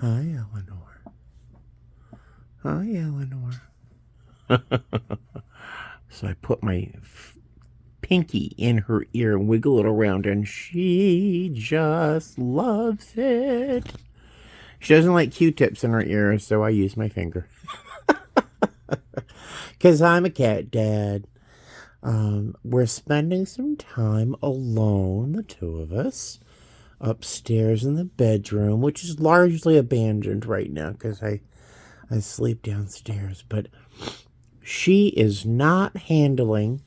Hi, Eleanor. Hi, Eleanor. So I put my pinky in her ear and wiggle it around, and she just loves it. She doesn't like Q-tips in her ears, so I use my finger. Because I'm a cat dad. We're spending some time alone, the two of us, upstairs in the bedroom, which is largely abandoned right now because I sleep downstairs. But she is not handling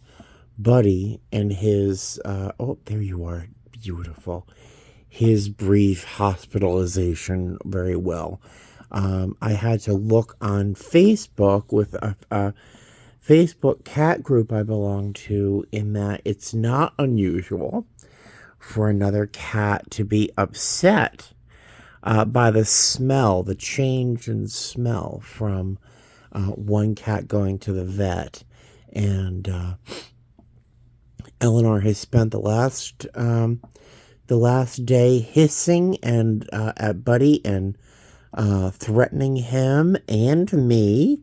Buddy and his, oh, there you are, beautiful, his brief hospitalization very well. I had to look on Facebook with a Facebook cat group I belong to, in that it's not unusual for another cat to be upset by the smell, the change in smell from one cat going to the vet. And Eleanor has spent the last day hissing and at Buddy and threatening him and me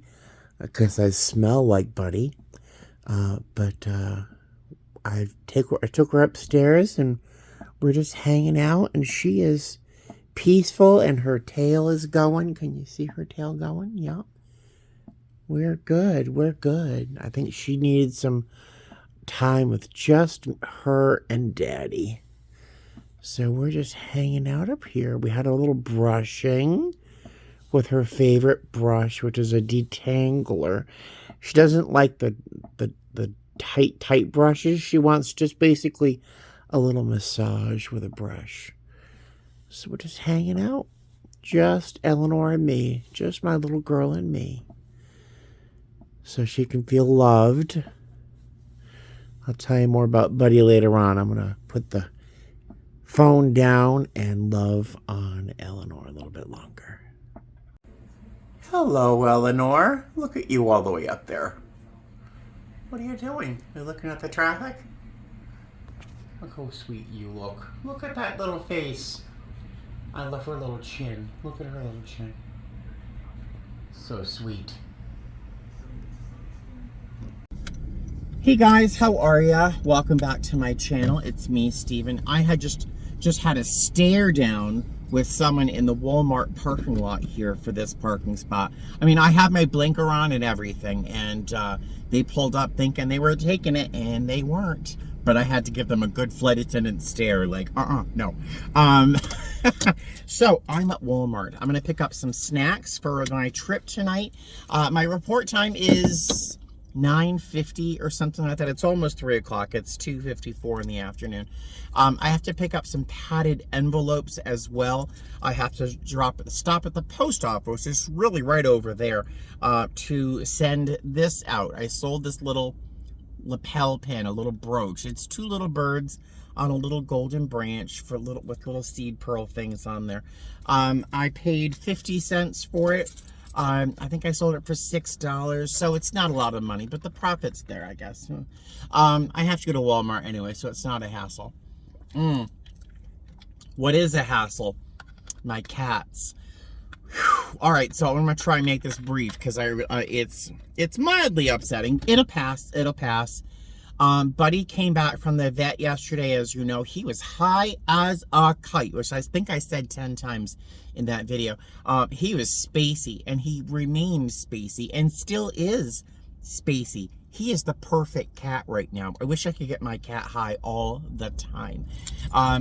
because I smell like Buddy. But I took her upstairs and we're just hanging out, and she is peaceful and her tail is going. Can you see her tail going? Yeah. We're good. We're good. I think she needs some time with just her and Daddy. So we're just hanging out up here. We had a little brushing with her favorite brush, which is a detangler. She doesn't like the tight brushes. She wants just basically a little massage with a brush. So we're just hanging out. Just Eleanor and me. Just my little girl and me. So she can feel loved. I'll tell you more about Buddy later on. I'm going to put the phone down and love on Eleanor a little bit longer. Hello, Eleanor. Look at you all the way up there. What are you doing? Are you looking at the traffic? Look how sweet you look. Look at that little face. I love her little chin. Look at her little chin. So sweet. Hey guys, how are ya? Welcome back to my channel. It's me, Steven. I had just had a stare down with someone in the Walmart parking lot here for this parking spot. I mean, I have my blinker on and everything, and they pulled up thinking they were taking it, and they weren't. But I had to give them a good flight attendant stare, like, no. So I'm at Walmart. I'm gonna pick up some snacks for my trip tonight. My report time is 9:50 or something like that. It's almost 3 o'clock. It's 2:54 in the afternoon. I have to pick up some padded envelopes as well. I have to stop at the post office, which is really right over there, to send this out. I sold this little lapel pin, a little brooch. It's two little birds on a little golden branch with little seed pearl things on there. I paid 50 cents for it. I think I sold it for $6, so it's not a lot of money, but the profit's there, I guess. I have to go to Walmart anyway, so it's not a hassle. What is a hassle? My cats. Whew. All right, so I'm gonna try and make this brief because it's mildly upsetting. It'll pass. It'll pass. Buddy came back from the vet yesterday. As you know, he was high as a kite, which I think I said 10 times in that video. He was spacey, and he remained spacey, and still is spacey. He is the perfect cat right now. I wish I could get my cat high all the time.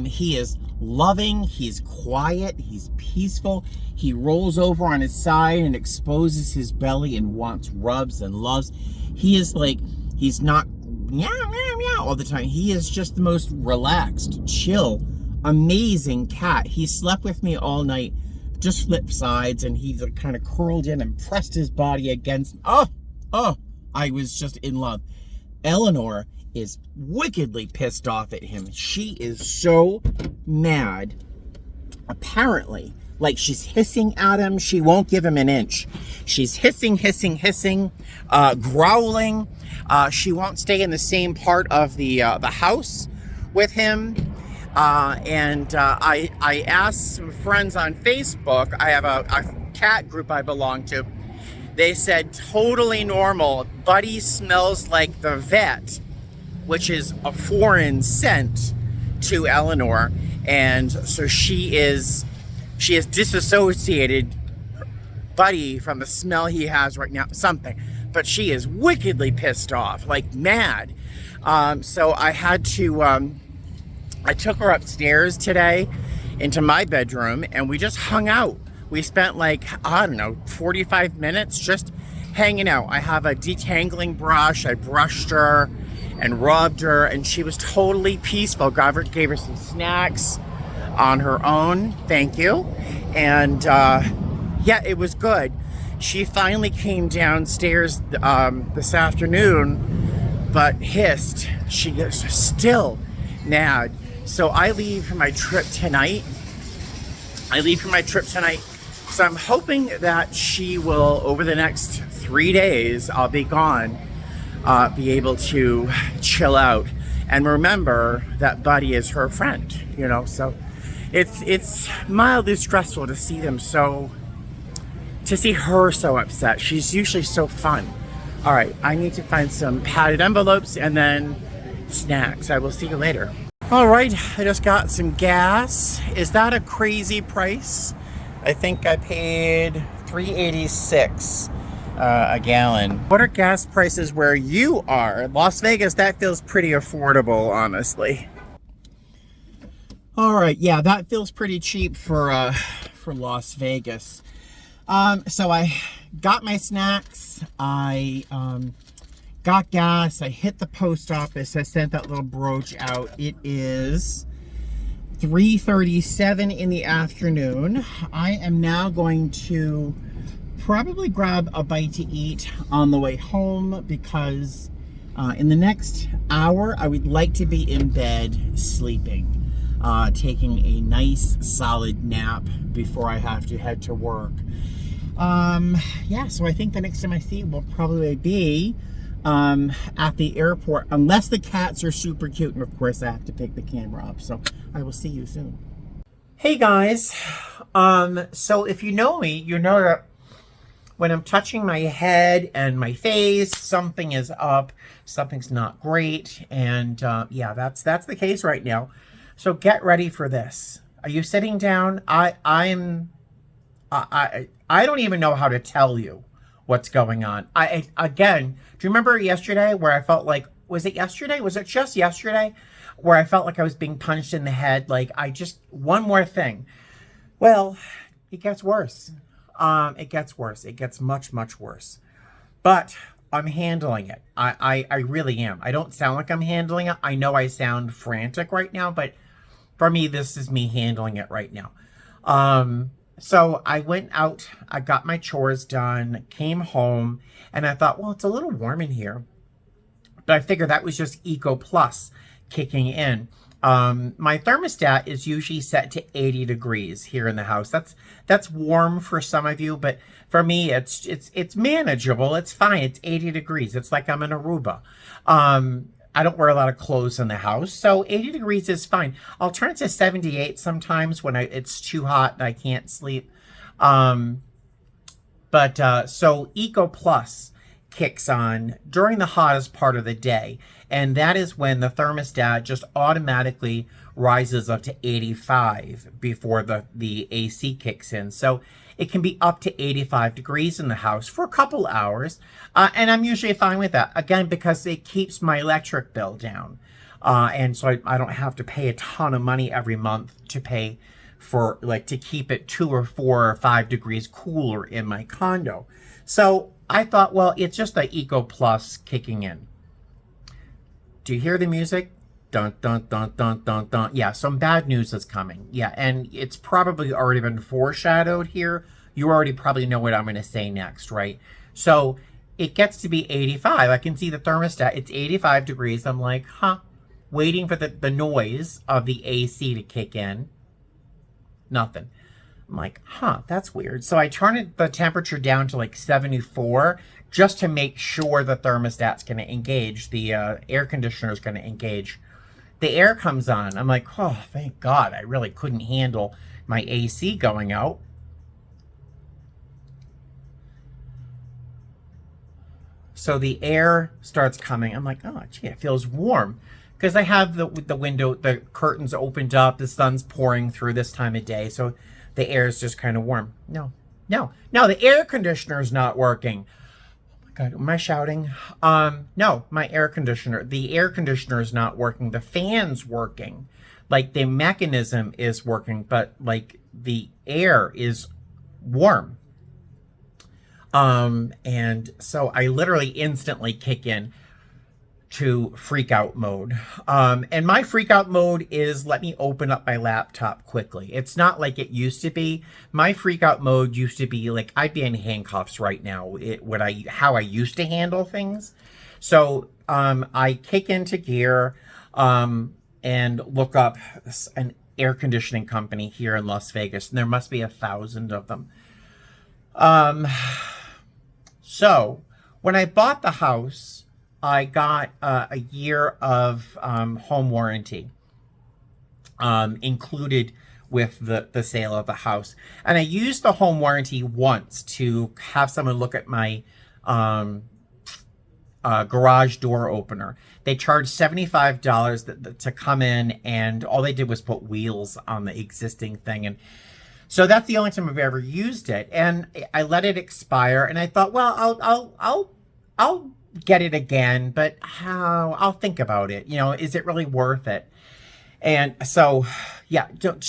He is loving, he's quiet, he's peaceful. He rolls over on his side and exposes his belly and wants rubs and loves. He is like, he's not meow, meow, meow all the time. He is just the most relaxed, chill, amazing cat. He slept with me all night, just flipped sides, and he kind of curled in and pressed his body against, I was just in love. Eleanor is wickedly pissed off at him. She is so mad. Apparently, like, she's hissing at him. She won't give him an inch. She's hissing, growling. She won't stay in the same part of the house with him. I asked some friends on Facebook. I have a cat group I belong to. They said totally normal. Buddy smells like the vet, which is a foreign scent to Eleanor, and so she has disassociated Buddy from the smell he has right now, something, but she is wickedly pissed off, like mad. So I had to, I took her upstairs today into my bedroom, and we just hung out. We spent like, I don't know, 45 minutes just hanging out. I have a detangling brush. I brushed her and rubbed her, and she was totally peaceful. Gave her some snacks on her own. Thank you. And yeah, it was good. She finally came downstairs this afternoon, but hissed. She is still mad. So I leave for my trip tonight. So I'm hoping that she will, over the next 3 days, I'll be gone, be able to chill out and remember that Buddy is her friend, you know. So it's mildly stressful to see them to see her so upset. She's usually so fun. All right, I need to find some padded envelopes and then snacks. I will see you later. All right, I just got some gas. Is that a crazy price? I think I paid $3.86 a gallon. What are gas prices where you are? Las Vegas, that feels pretty affordable, honestly. All right, yeah, that feels pretty cheap for Las Vegas. So I got my snacks, I got gas, I hit the post office, I sent that little brooch out. It is 3:37 in the afternoon. I am now going to probably grab a bite to eat on the way home because in the next hour, I would like to be in bed sleeping, taking a nice solid nap before I have to head to work. Yeah, so I think the next time I see you will probably be at the airport, unless the cats are super cute, and of course I have to pick the camera up. So I will see you soon. Hey guys, so if you know me, you know that when I'm touching my head and my face, something is up, something's not great, and yeah, that's the case right now. So get ready for this. Are you sitting down? I don't even know how to tell you what's going on. Again, do you remember yesterday where I felt like, was it yesterday? Was it just yesterday where I felt like I was being punched in the head? Like one more thing. Well, it gets worse. It gets worse. It gets much, much worse. But I'm handling it. I really am. I don't sound like I'm handling it. I know I sound frantic right now, but for me, this is me handling it right now. So I went out, I got my chores done, came home, and I thought, well, it's a little warm in here. But I figured that was just Eco Plus kicking in. My thermostat is usually set to 80 degrees here in the house. That's warm for some of you, but for me, it's manageable. It's fine. It's 80 degrees. It's like I'm in Aruba. I don't wear a lot of clothes in the house, so 80 degrees is fine. I'll turn it to 78 sometimes when it's too hot and I can't sleep. So Eco Plus kicks on during the hottest part of the day, and that is when the thermostat just automatically rises up to 85 before the AC kicks in. So it can be up to 85 degrees in the house for a couple hours, and I'm usually fine with that, again, because it keeps my electric bill down, and so I don't have to pay a ton of money every month to pay for, like, to keep it 2 or 4 or 5 degrees cooler in my condo. So I thought, well, it's just the Eco Plus kicking in. Do you hear the music? Dun, dun, dun, dun, dun, dun. Yeah, some bad news is coming. Yeah, and it's probably already been foreshadowed here. You already probably know what I'm going to say next, right? So it gets to be 85. I can see the thermostat. It's 85 degrees. I'm like, huh. Waiting for the noise of the AC to kick in. Nothing. I'm like, huh, that's weird. So I turn the temperature down to like 74 just to make sure the thermostat's going to engage. The air conditioner is going to engage. the air comes on. I'm like, oh, thank God. I really couldn't handle my AC going out. So the air starts coming. I'm like, oh, gee, it feels warm. Because I have the window, the curtains opened up. The sun's pouring through this time of day. So the air is just kind of warm. No, the air conditioner is not working. Oh my God, am I shouting? No, the air conditioner is not working. The fan's working. Like the mechanism is working, but like the air is warm. And so I literally instantly kick in to freak out mode. And my freak out mode is let me open up my laptop quickly. It's not like it used to be. My freak out mode used to be like, I'd be in handcuffs right now. How I used to handle things. So, I kick into gear, and look up an air conditioning company here in Las Vegas. And there must be 1,000 of them. So when I bought the house, I got a year of home warranty included with the sale of the house. And I used the home warranty once to have someone look at my garage door opener. They charged $75 to come in, and all they did was put wheels on the existing thing. And so that's the only time I've ever used it. And I let it expire, and I thought, well, I'll get it again, but I'll think about it. You know, is it really worth it? And so, yeah, don't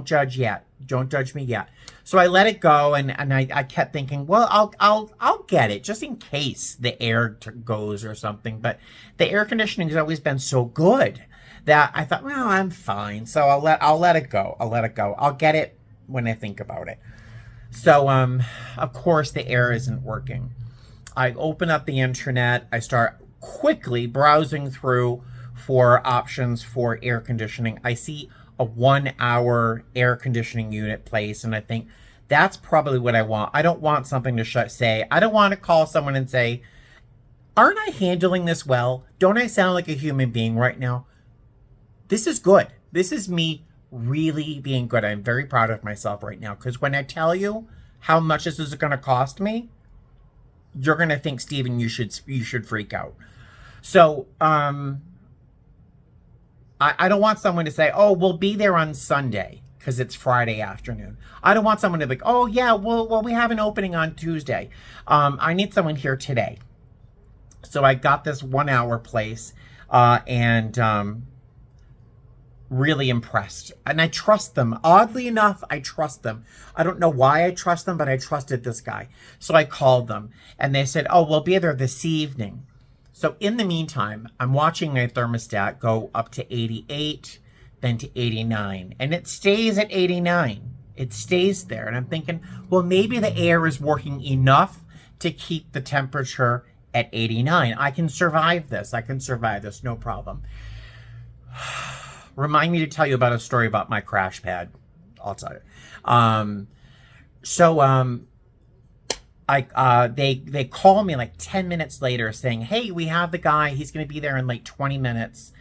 judge yet. Don't judge me yet. So I let it go, and I kept thinking, well, I'll get it just in case the air goes or something. But the air conditioning has always been so good that I thought, well, I'm fine. So I'll let it go. I'll get it when I think about it. So of course the air isn't working. I open up the internet. I start quickly browsing through for options for air conditioning. I see a 1-hour air conditioning unit place, and I think that's probably what I want. I don't want something to say. I don't want to call someone and say, aren't I handling this well? Don't I sound like a human being right now? This is good. This is me really being good. I'm very proud of myself right now, because when I tell you how much this is going to cost me, you're going to think, Steven, you should freak out. So, I don't want someone to say, oh, we'll be there on Sunday because it's Friday afternoon. I don't want someone to be like, oh, yeah, well, we have an opening on Tuesday. I need someone here today. So I got this 1-hour place, and really impressed. And I trust them. Oddly enough, I trust them. I don't know why I trust them, but I trusted this guy. So I called them, and they said, oh, we'll be there this evening. So in the meantime, I'm watching my thermostat go up to 88, then to 89, and it stays at 89. It stays there. And I'm thinking, well, maybe the air is working enough to keep the temperature at 89. I can survive this. No problem. Remind me to tell you about a story about my crash pad. I'll tell you. They call me like 10 minutes later saying, hey, we have the guy. He's going to be there in like 20 minutes.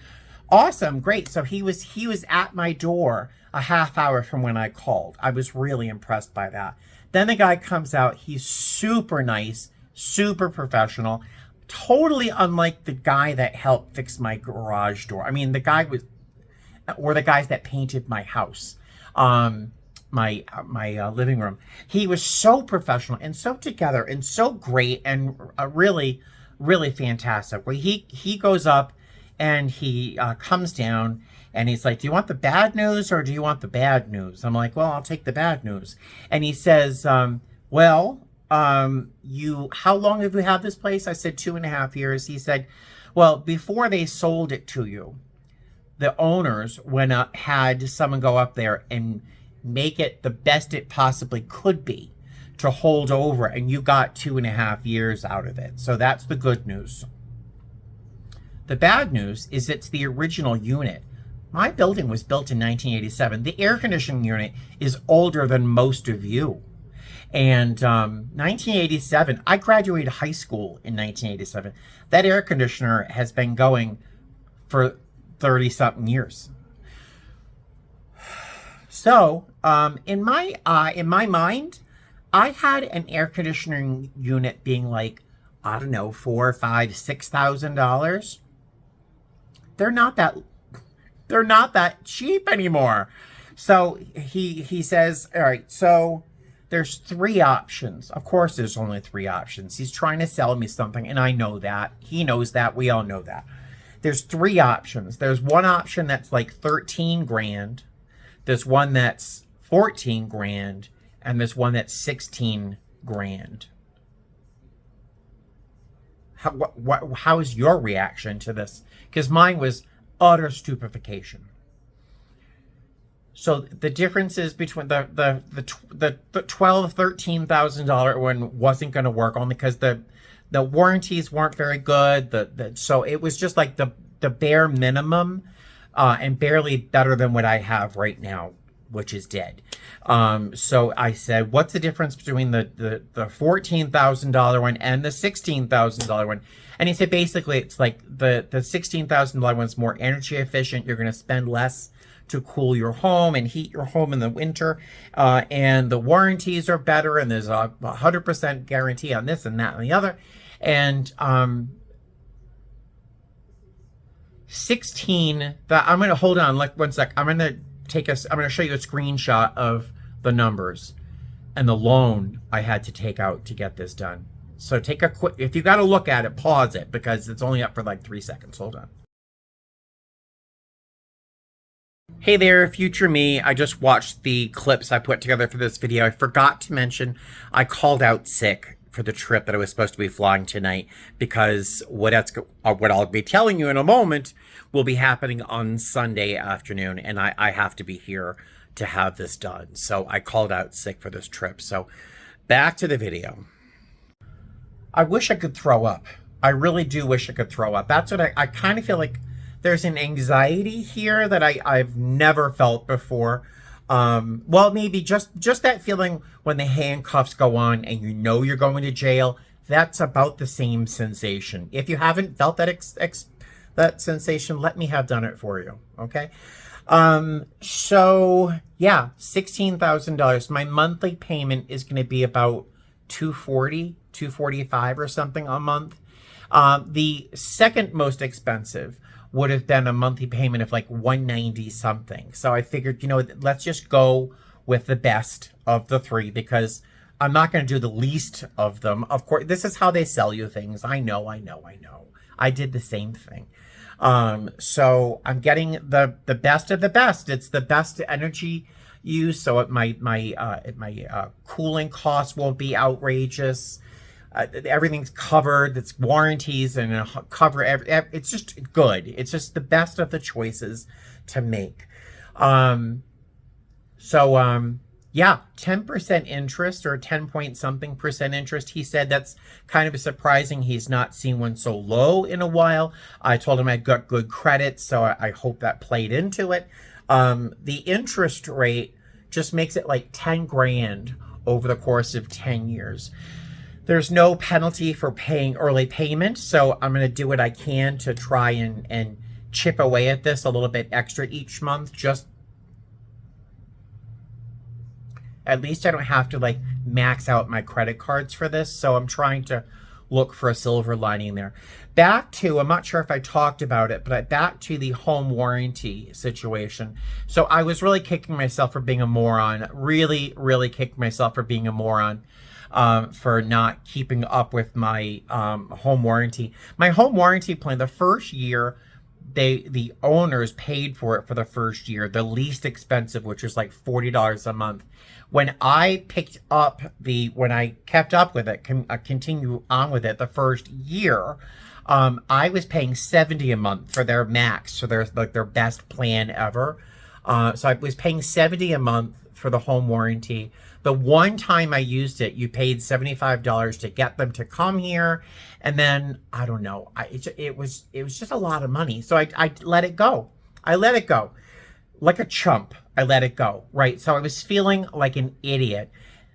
Awesome. Great. So he was at my door a half hour from when I called. I was really impressed by that. Then the guy comes out. He's super nice, super professional, totally unlike the guy that helped fix my garage door. I mean, the guys that painted my house. My living room. He was so professional and so together and so great and really, really fantastic. Well, he goes up and he comes down and he's like, do you want the bad news or do you want the bad news? I'm like, well, I'll take the bad news. And he says, how long have you had this place? I said 2.5 years. He said, well, before they sold it to you, the owners had someone go up there and make it the best it possibly could be to hold over, and you got 2.5 years out of it. So that's the good news. The bad news is it's the original unit. My building was built in 1987. The air conditioning unit is older than most of you. And 1987, I graduated high school in 1987. That air conditioner has been going for 30 something years. So, in my mind, I had an air conditioning unit being like, I don't know, $4,000, $5,000, $6,000. They're not that cheap anymore. So he says, all right, so there's 3 options. Of course, there's only 3 options. He's trying to sell me something, and I know that. He knows that. We all know that. There's 3 options. There's one option that's like 13 grand. There's one that's 14 grand. And there's one that's 16 grand. How's your reaction to this? Because mine was utter stupefaction. So the differences between the $12,000-$13,000 one wasn't going to work, only because the warranties weren't very good. So it was just like the bare minimum, and barely better than what I have right now, which is dead. So I said, what's the difference between the $14,000 one and the $16,000 one? And he said, basically, it's like the $16,000 one's more energy efficient. You're going to spend less to cool your home and heat your home in the winter. And the warranties are better, and there's a 100% guarantee on this and that and the other. And 16, I'm going to hold on, like 1 sec. I'm going to show you a screenshot of the numbers and the loan I had to take out to get this done. So take a quick, if you got to look at it, pause it, because it's only up for like 3 seconds. Hold on. Hey there, future me. I just watched the clips I put together for this video. I forgot to mention I called out sick for the trip that I was supposed to be flying tonight, because what I'll be telling you in a moment will be happening on Sunday afternoon, and I have to be here to have this done. So I called out sick for this trip. So back to the video. I wish I could throw up. I really do wish I could throw up. That's what I kind of feel like. There's an anxiety here that I've never felt before. Well, maybe just that feeling when the handcuffs go on and you know you're going to jail. That's about the same sensation. If you haven't felt that sensation, let me have done it for you. Okay. So yeah, $16,000. My monthly payment is going to be about $240, $245 or something a month. The second most expensive would have been a monthly payment of like $190 something. So I figured, let's just go with the best of the 3, because I'm not going to do the least of them. Of course, this is how they sell you things. I know. I did the same thing. So I'm getting the best of the best. It's the best energy use, so my cooling costs won't be outrageous. Everything's covered. It's warranties and cover. It's just good. It's just the best of the choices to make. Yeah, 10% interest, or 10 point something percent interest. He said that's kind of surprising. He's not seen one so low in a while. I told him I got good credit, so I hope that played into it. The interest rate just makes it like 10 grand over the course of 10 years. There's no penalty for paying early payment, so I'm going to do what I can to try and chip away at this a little bit extra each month. Just at least I don't have to like max out my credit cards for this, so I'm trying to look for a silver lining there. Back to, I'm not sure if I talked about it, but back to the home warranty situation. So I was really kicking myself for being a moron, really kicking myself for being a moron. For not keeping up with my home warranty. My home warranty plan, the first year, the owners paid for it for the first year, the least expensive, which was like $40 a month. When I kept up with it, continue on with it the first year, I was paying $70 a month for their max, so their best plan ever. So I was paying $70 a month for the home warranty. The one time I used it, you paid $75 to get them to come here, and then I don't know. It was just a lot of money, so I let it go. I let it go, like a chump. I let it go. Right. So I was feeling like an idiot.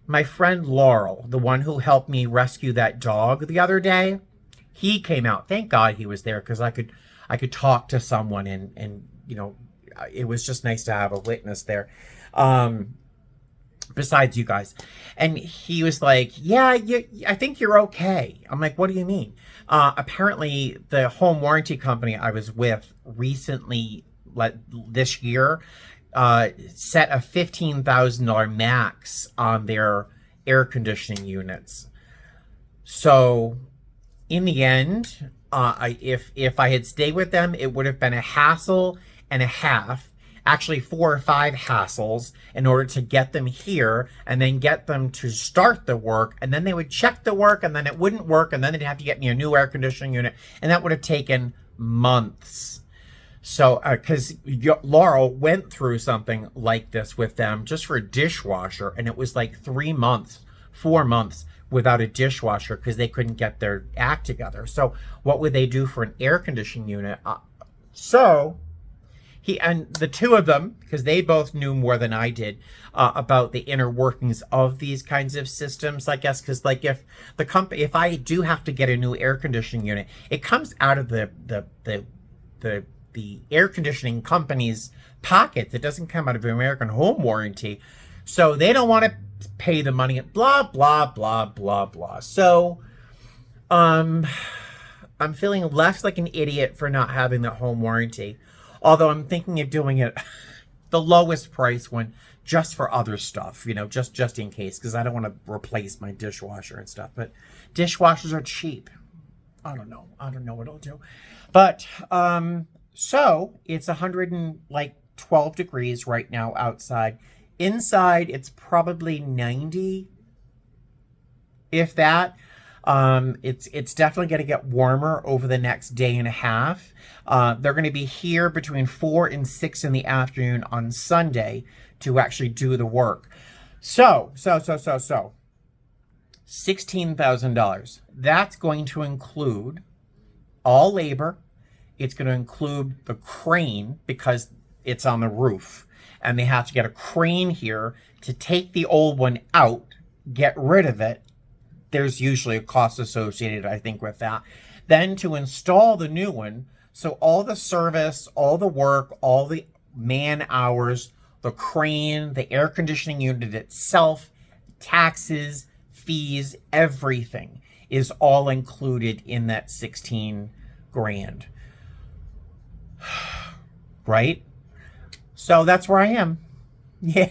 My friend Laurel, the one who helped me rescue that dog the other day, he came out. Thank God he was there, because I I could talk to someone, and you know, it was just nice to have a witness there. Besides you guys. And he was like, yeah, I think you're okay. I'm like, what do you mean? Apparently the home warranty company I was with recently, this year, set a $15,000 max on their air conditioning units. So in the end, if I had stayed with them, it would have been a hassle and a half, actually 4 or 5 hassles, in order to get them here and then get them to start the work, and then they would check the work, and then it wouldn't work, and then they'd have to get me a new air conditioning unit, and that would have taken months. So, because Laurel went through something like this with them just for a dishwasher, and it was like 3 months, 4 months without a dishwasher because they couldn't get their act together. So what would they do for an air conditioning unit? So he and the two of them, because they both knew more than I did about the inner workings of these kinds of systems, I guess, because like if I do have to get a new air conditioning unit, it comes out of the air conditioning company's pockets. It doesn't come out of American Home Warranty. So they don't want to pay the money, blah, blah, blah, blah, blah. So, I'm feeling less like an idiot for not having the home warranty. Although I'm thinking of doing it the lowest price one just for other stuff, you know, just in case, because I don't want to replace my dishwasher and stuff. But dishwashers are cheap. I don't know what I'll do. But, so it's 112 degrees right now outside. Inside, it's probably 90, if that. It's definitely going to get warmer over the next day and a half. They're going to be here between 4 and 6 in the afternoon on Sunday to actually do the work. So, $16,000. That's going to include all labor. It's going to include the crane because it's on the roof. And they have to get a crane here to take the old one out, get rid of it. There's usually a cost associated, I think, with that. Then to install the new one, so all the service, all the work, all the man hours, the crane, the air conditioning unit itself, taxes, fees, everything is all included in that 16 grand. Right? So that's where I am. Yeah.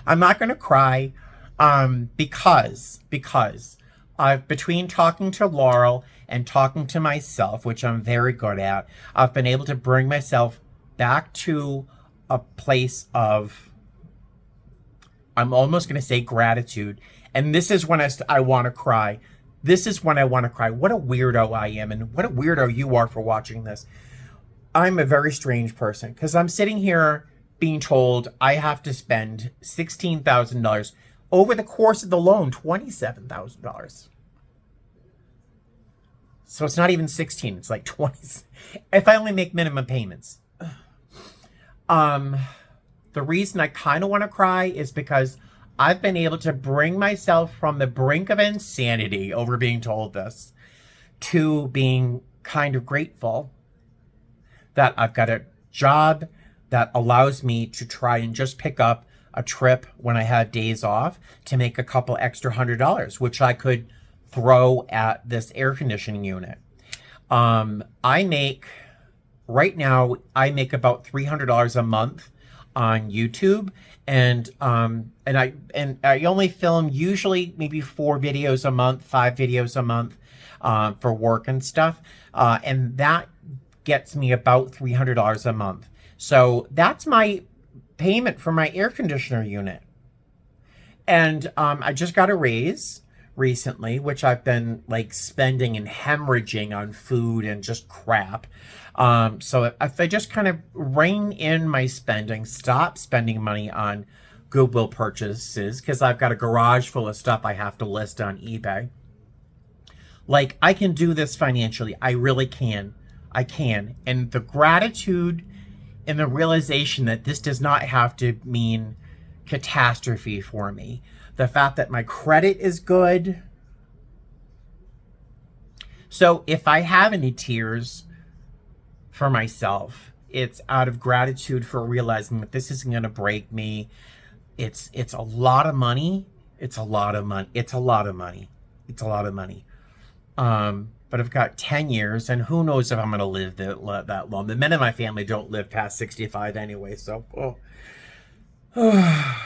I'm not going to cry because between talking to Laurel and talking to myself, which I'm very good at, I've been able to bring myself back to a place of, I'm almost going to say gratitude. And this is when I want to cry. This is when I want to cry. What a weirdo I am, and what a weirdo you are for watching this. I'm a very strange person because I'm sitting here being told I have to spend $16,000 over the course of the loan, $27,000. So it's not even 16, it's like 20. If I only make minimum payments. The reason I kind of want to cry is because I've been able to bring myself from the brink of insanity over being told this to being kind of grateful that I've got a job that allows me to try and just pick up a trip when I have days off to make a couple extra $100, which I could throw at this air conditioning unit. Right now I make about $300 a month on YouTube, and I only film usually maybe 4 videos a month, 5 videos a month for work and stuff, and that gets me about $300 a month. So that's my payment for my air conditioner unit. And I just got a raise recently, which I've been like spending and hemorrhaging on food and just crap. So if I just kind of rein in my spending, stop spending money on Goodwill purchases, because I've got a garage full of stuff I have to list on eBay. Like, I can do this financially. I really can. I can. And the gratitude and the realization that this does not have to mean catastrophe for me. The fact that my credit is good. So if I have any tears for myself, it's out of gratitude for realizing that this isn't going to break me. It's a lot of money. It's a lot of money. It's a lot of money. It's a lot of money. But I've got 10 years, and who knows if I'm going to live that long. The men in my family don't live past 65 anyway, so I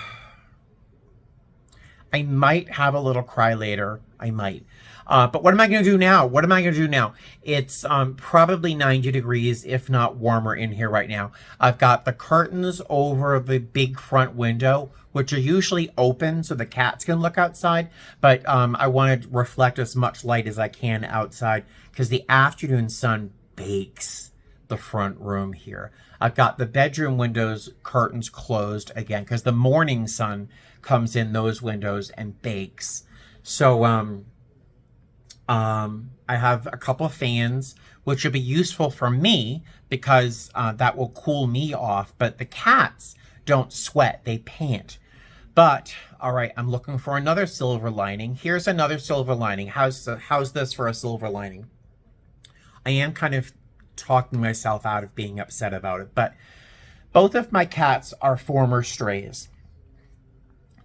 might have a little cry later. I might. But what am I going to do now? What am I going to do now? It's probably 90 degrees, if not warmer in here right now. I've got the curtains over the big front window, which are usually open so the cats can look outside. But I want to reflect as much light as I can outside because the afternoon sun bakes the front room here. I've got the bedroom windows curtains closed again because the morning sun comes in those windows and bakes. So I have a couple of fans, which will be useful for me because that will cool me off. But the cats don't sweat, they pant. But all right, I'm looking for another silver lining. Here's another silver lining. How's this for a silver lining? I am kind of talking myself out of being upset about it, but both of my cats are former strays.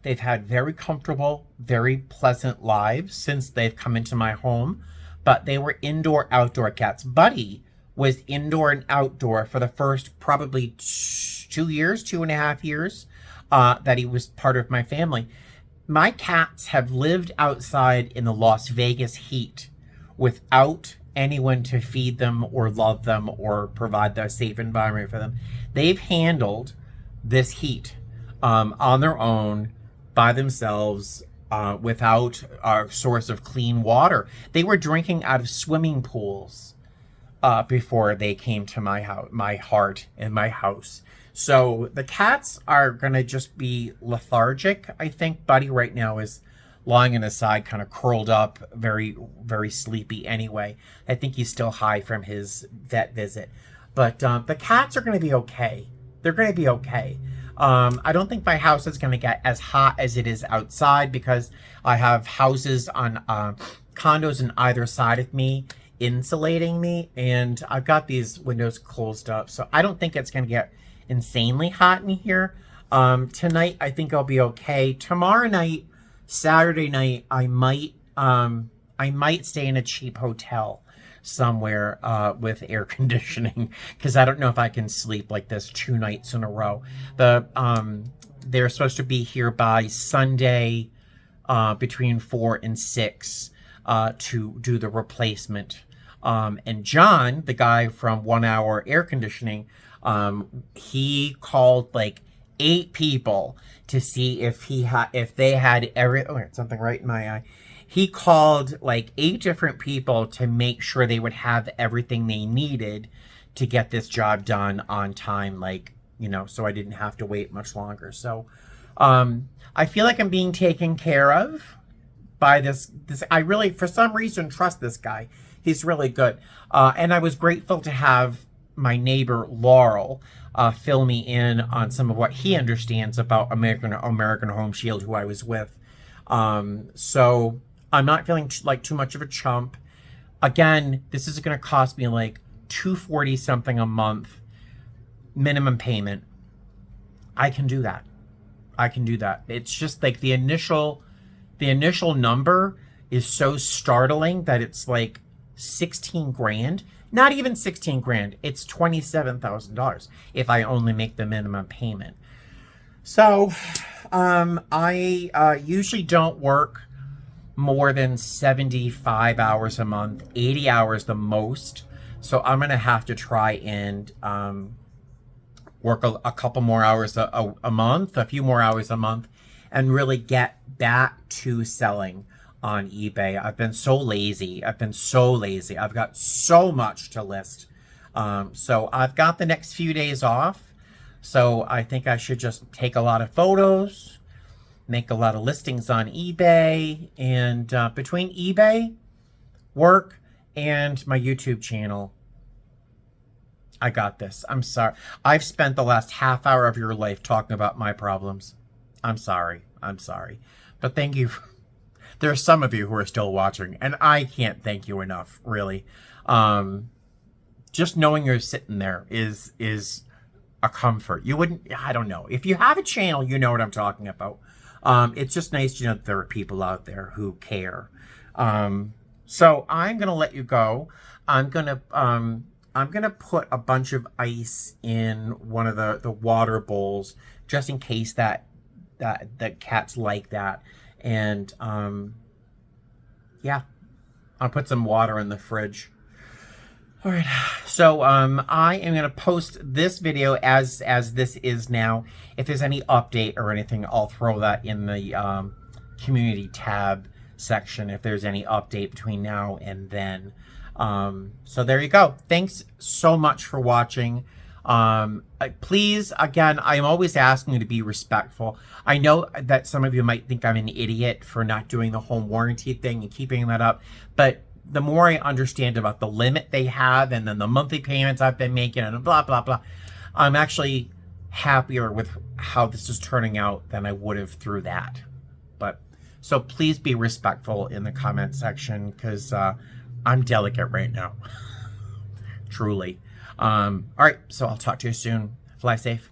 They've had very comfortable, very pleasant lives since they've come into my home, but they were indoor-outdoor cats. Buddy was indoor and outdoor for the first probably 2.5 years that he was part of my family. My cats have lived outside in the Las Vegas heat without anyone to feed them or love them or provide a safe environment for them. They've handled this heat on their own, by themselves, without a source of clean water. They were drinking out of swimming pools before they came to my house, my heart and my house. So the cats are gonna just be lethargic. I think Buddy right now is lying on his side, kind of curled up, very, very sleepy anyway. I think he's still high from his vet visit. But the cats are gonna be okay. They're gonna be okay. I don't think my house is going to get as hot as it is outside because I have houses on condos on either side of me insulating me, and I've got these windows closed up, so I don't think it's going to get insanely hot in here. Tonight I think I'll be okay. Tomorrow night, Saturday night, I might stay in a cheap hotel somewhere with air conditioning because I don't know if I can sleep like this 2 nights in a row. They're supposed to be here by Sunday between 4 and 6 to do the replacement. And John, the guy from 1 Hour Air Conditioning, he called like 8 people to see if they had something right in my eye. He called like 8 different people to make sure they would have everything they needed to get this job done on time, like, you know, so I didn't have to wait much longer. So I feel like I'm being taken care of by this. I really, for some reason, trust this guy. He's really good. And I was grateful to have my neighbor, Laurel, fill me in on some of what he understands about American Home Shield, who I was with. So I'm not feeling like too much of a chump. Again, this is going to cost me like $240 something a month minimum payment. I can do that. I can do that. It's just like the initial number is so startling that it's like 16 grand. Not even 16 grand. It's $27,000 if I only make the minimum payment. So I usually don't work more than 75 hours a month, 80 hours the most. So I'm going to have to try and work a couple more hours a month, a few more hours a month, and really get back to selling on eBay. I've been so lazy. I've got so much to list. So I've got the next few days off. So I think I should just take a lot of photos, make a lot of listings on eBay, and between eBay, work, and my YouTube channel, I got this. I'm sorry. I've spent the last half hour of your life talking about my problems. I'm sorry. But thank you There's some of you who are still watching, and I can't thank you enough, really. Just knowing you're sitting there is a comfort. You wouldn't, I don't know. If you have a channel, you know what I'm talking about. It's just nice to know that there are people out there who care. So I'm gonna let you go. I'm gonna put a bunch of ice in one of the water bowls just in case that cats like that. And yeah, I'll put some water in the fridge. All right, so I am gonna post this video as this is now. If there's any update or anything, I'll throw that in the community tab section if there's any update between now and then. So there you go. Thanks so much for watching. Please, again, I'm always asking you to be respectful. I know that some of you might think I'm an idiot for not doing the home warranty thing and keeping that up, but the more I understand about the limit they have and then the monthly payments I've been making and blah, blah, blah, I'm actually happier with how this is turning out than I would have through that. But so please be respectful in the comment section, because I'm delicate right now. Truly. All right, so I'll talk to you soon. Fly safe.